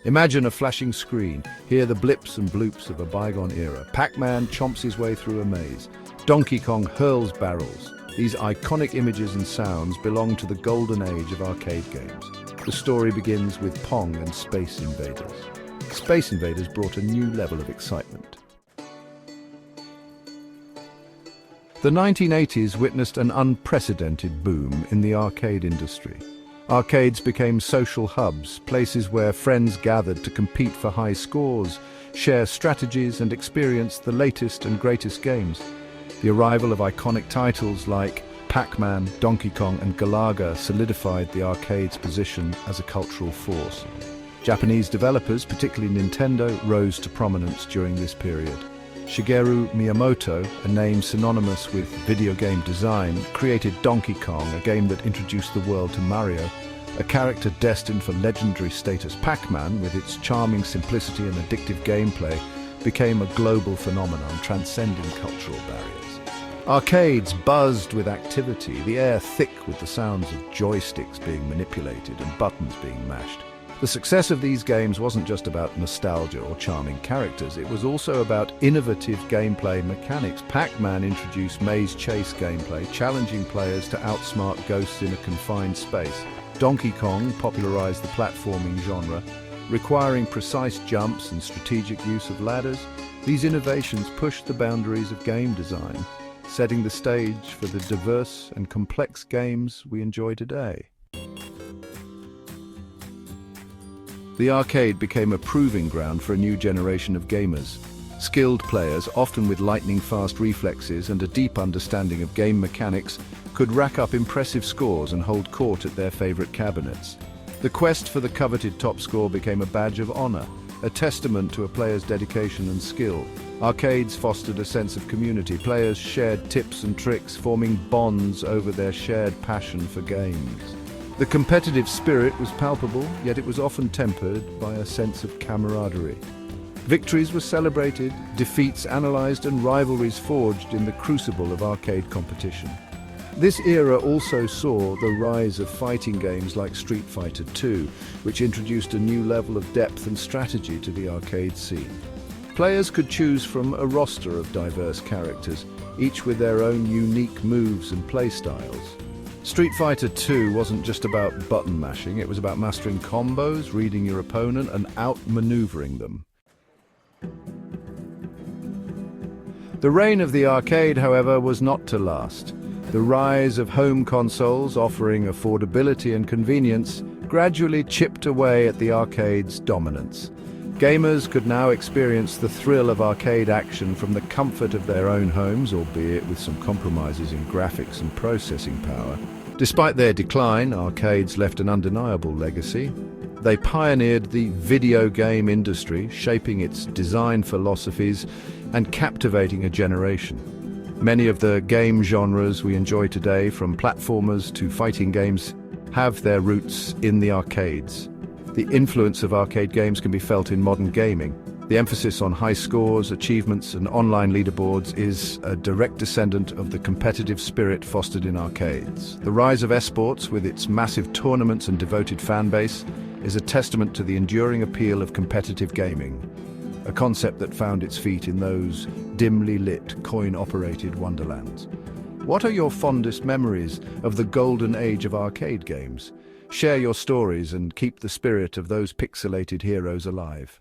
Imagine a flashing screen, hear the blips and bloops of a bygone era. Pac-Man chomps his way through a maze. Donkey Kong hurls barrels. These iconic images and sounds belong to the golden age of arcade games. The story begins with Pong and Space Invaders. Space Invaders brought a new level of excitement. The 1980s witnessed an unprecedented boom in the arcade industry. Arcades became social hubs, places where friends gathered to compete for high scores, share strategies, and experience the latest and greatest games. The arrival of iconic titles like Pac-Man, Donkey Kong, and Galaga solidified the arcade's position as a cultural force. Japanese developers, particularly Nintendo, rose to prominence during this period. Shigeru Miyamoto, a name synonymous with video game design, created Donkey Kong, a game that introduced the world to Mario, a character destined for legendary status. Pac-Man, with its charming simplicity and addictive gameplay, became a global phenomenon, transcending cultural barriers. Arcades buzzed with activity, the air thick with the sounds of joysticks being manipulated and buttons being mashed. The success of these games wasn't just about nostalgia or charming characters, it was also about innovative gameplay mechanics. Pac-Man introduced maze chase gameplay, challenging players to outsmart ghosts in a confined space. Donkey Kong popularized the platforming genre, requiring precise jumps and strategic use of ladders. These innovations pushed the boundaries of game design, setting the stage for the diverse and complex games we enjoy today. The arcade became a proving ground for a new generation of gamers. Skilled players, often with lightning-fast reflexes and a deep understanding of game mechanics, could rack up impressive scores and hold court at their favorite cabinets. The quest for the coveted top score became a badge of honor, a testament to a player's dedication and skill. Arcades fostered a sense of community. Players shared tips and tricks, forming bonds over their shared passion for games. The competitive spirit was palpable, yet it was often tempered by a sense of camaraderie. Victories were celebrated, defeats analyzed, and rivalries forged in the crucible of arcade competition. This era also saw the rise of fighting games like Street Fighter II, which introduced a new level of depth and strategy to the arcade scene. Players could choose from a roster of diverse characters, each with their own unique moves and playstyles. Street Fighter II wasn't just about button mashing, it was about mastering combos, reading your opponent, and outmaneuvering them. The reign of the arcade, however, was not to last. The rise of home consoles, offering affordability and convenience, gradually chipped away at the arcade's dominance. Gamers could now experience the thrill of arcade action from the comfort of their own homes, albeit with some compromises in graphics and processing power. Despite their decline, arcades left an undeniable legacy. They pioneered the video game industry, shaping its design philosophies and captivating a generation. Many of the game genres we enjoy today, from platformers to fighting games, have their roots in the arcades. The influence of arcade games can be felt in modern gaming. The emphasis on high scores, achievements, and online leaderboards is a direct descendant of the competitive spirit fostered in arcades. The rise of esports, with its massive tournaments and devoted fan base, is a testament to the enduring appeal of competitive gaming, a concept that found its feet in those dimly lit, coin-operated wonderlands. What are your fondest memories of the golden age of arcade games? Share your stories and keep the spirit of those pixelated heroes alive.